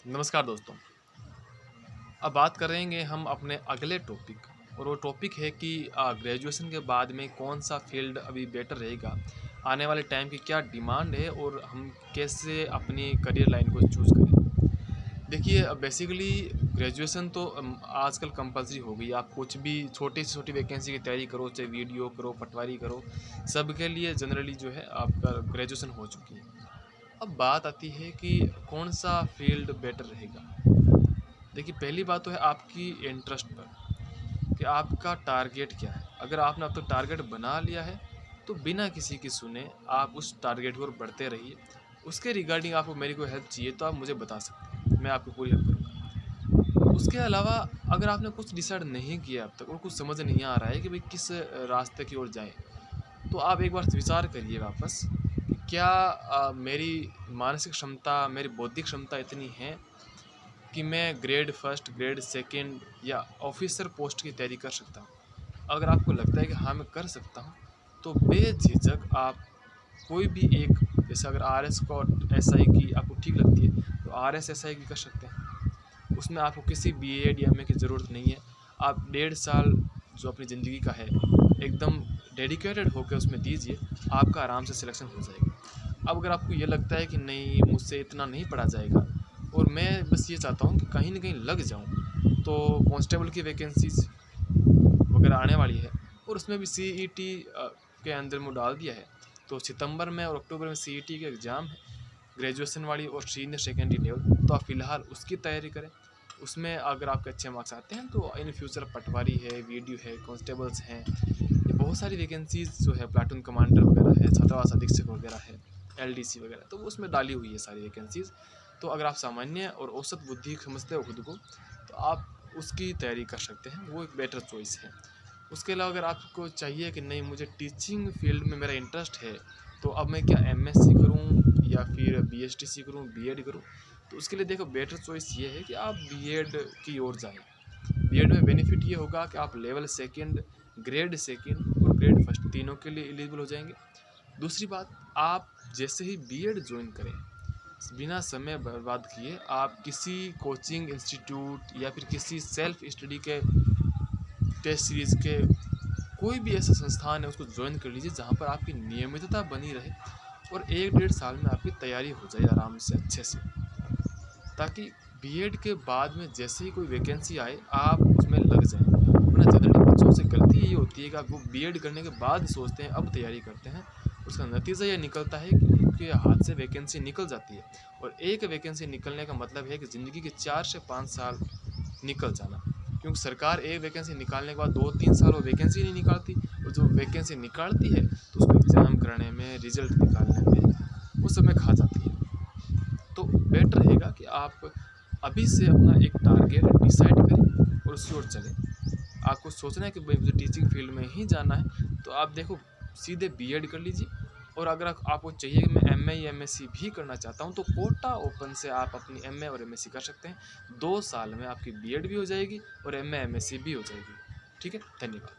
नमस्कार दोस्तों। अब बात करेंगे हम अपने अगले टॉपिक और वो टॉपिक है कि ग्रेजुएशन के बाद में कौन सा फील्ड अभी बेटर रहेगा, आने वाले टाइम की क्या डिमांड है और हम कैसे अपनी करियर लाइन को चूज़ करें। देखिए बेसिकली ग्रेजुएशन तो आजकल कंपलसरी हो गई। आप कुछ भी छोटी से छोटी वैकेंसी की तैयारी करो, चाहे वीडियो करो, पटवारी करो, सबके लिए जनरली जो है आपका ग्रेजुएशन हो चुकी है। अब बात आती है कि कौन सा फील्ड बेटर रहेगा। देखिए पहली बात तो है आपकी इंटरेस्ट पर कि आपका टारगेट क्या है। अगर आपने अब तक टारगेट बना लिया है तो बिना किसी की सुने आप उस टारगेट की ओर बढ़ते रहिए। उसके रिगार्डिंग आपको मेरी कोई हेल्प चाहिए तो आप मुझे बता सकते हैं, मैं आपकी पूरी हेल्प करूँगा। उसके अलावा अगर आपने कुछ डिसाइड नहीं किया अब तक और कुछ समझ नहीं आ रहा है कि भाई किस रास्ते की ओर जाए, तो आप एक बार विचार करिए वापस कि क्या मेरी मानसिक क्षमता, मेरी बौद्धिक क्षमता इतनी है कि मैं ग्रेड फर्स्ट, ग्रेड सेकंड या ऑफिसर पोस्ट की तैयारी कर सकता हूँ। अगर आपको लगता है कि हाँ मैं कर सकता हूँ, तो बेझिझक आप कोई भी एक, जैसे अगर आर एस को एस आई की आपको ठीक लगती है तो आर एस एस आई की कर सकते हैं। उसमें आपको किसी बी एड या एम ए की ज़रूरत नहीं है। आप 1.5 साल जो अपनी ज़िंदगी का है एकदम डेडिकेटेड होकर उसमें दीजिए, आपका आराम से सिलेक्शन हो जाएगा। अब अगर आपको ये लगता है कि नहीं मुझसे इतना नहीं पढ़ा जाएगा और मैं बस ये चाहता हूँ कि कहीं ना कहीं लग जाऊँ, तो कांस्टेबल की वैकेंसीज वगैरह आने वाली है और उसमें भी सी ई टी के अंदर में डाल दिया है। तो सितंबर में और अक्टूबर में सी ई टी के एग्ज़ाम है, ग्रेजुएशन वाली और सीनियर सेकेंडरी लेवल। तो आप फ़िलहाल उसकी तैयारी करें। उसमें अगर आपके अच्छे मार्क्स आते हैं तो इन फ्यूचर पटवारी है, वीडियो है, कांस्टेबल्स हैं, ये बहुत सारी वैकेंसीज जो है, प्लाटून कमांडर वगैरह है, छात्रावास अधीक्षक वगैरह है, एल डी सी वगैरह, तो उसमें डाली हुई है सारी वैकेंसीज। तो अगर आप सामान्य और औसत बुद्धि समझते हो खुद को, तो आप उसकी तैयारी कर सकते हैं, वो एक बेटर चॉइस है। उसके अलावा अगर आपको चाहिए कि नहीं मुझे टीचिंग फील्ड में मेरा इंटरेस्ट है, तो अब मैं क्या एम एस सी करूँ या फिर बी एस टी सी करूँ, बी एड करूँ, तो उसके लिए देखो बेटर चॉइस ये है कि आप बी एड की ओर जाएँ। बी एड में बेनिफिट ये होगा कि आप लेवल सेकेंड, ग्रेड सेकेंड और ग्रेड फर्स्ट तीनों के लिए एलिजिबल हो जाएंगे। दूसरी बात, आप जैसे ही बी एड ज्वाइन करें, बिना समय बर्बाद किए आप किसी कोचिंग इंस्टीट्यूट या फिर किसी सेल्फ स्टडी के टेस्ट सीरीज़ के कोई भी ऐसा संस्थान है उसको ज्वाइन कर लीजिए जहाँ पर आपकी नियमितता बनी रहे और 1-1.5 साल में आपकी तैयारी हो जाए आराम से अच्छे से, ताकि बीएड के बाद में जैसे ही कोई वैकेंसी आए आप उसमें लग जाएं। वरना जनरली बच्चों से गलती ये होती है कि आप वो बीएड करने के बाद सोचते हैं अब तैयारी करते हैं, उसका नतीजा ये निकलता है कि उनके हाथ से वैकेंसी निकल जाती है। और एक वैकेंसी निकलने का मतलब है कि ज़िंदगी के 4 से 5 साल निकल जाना, क्योंकि सरकार एक वैकेंसी निकालने के बाद 2-3 साल वो वैकेंसी नहीं निकालती, और जो वैकेंसी निकालती है तो उसको एग्ज़ाम कराने में, रिजल्ट निकालने में वो समय खा जाती है। तो बेटर रहेगा कि आप अभी से अपना एक टारगेट डिसाइड करें और उसकी ओर चलें। आपको सोचना है कि भाई मुझे टीचिंग फील्ड में ही जाना है, तो आप देखो सीधे बीएड कर लीजिए। और अगर आपको चाहिए कि मैं एमए या एमएससी भी करना चाहता हूं, तो कोटा ओपन से आप अपनी एमए और एमएससी कर सकते हैं। 2 साल में आपकी बीएड भी हो जाएगी और एमए एमएससी भी हो जाएगी। ठीक है, धन्यवाद।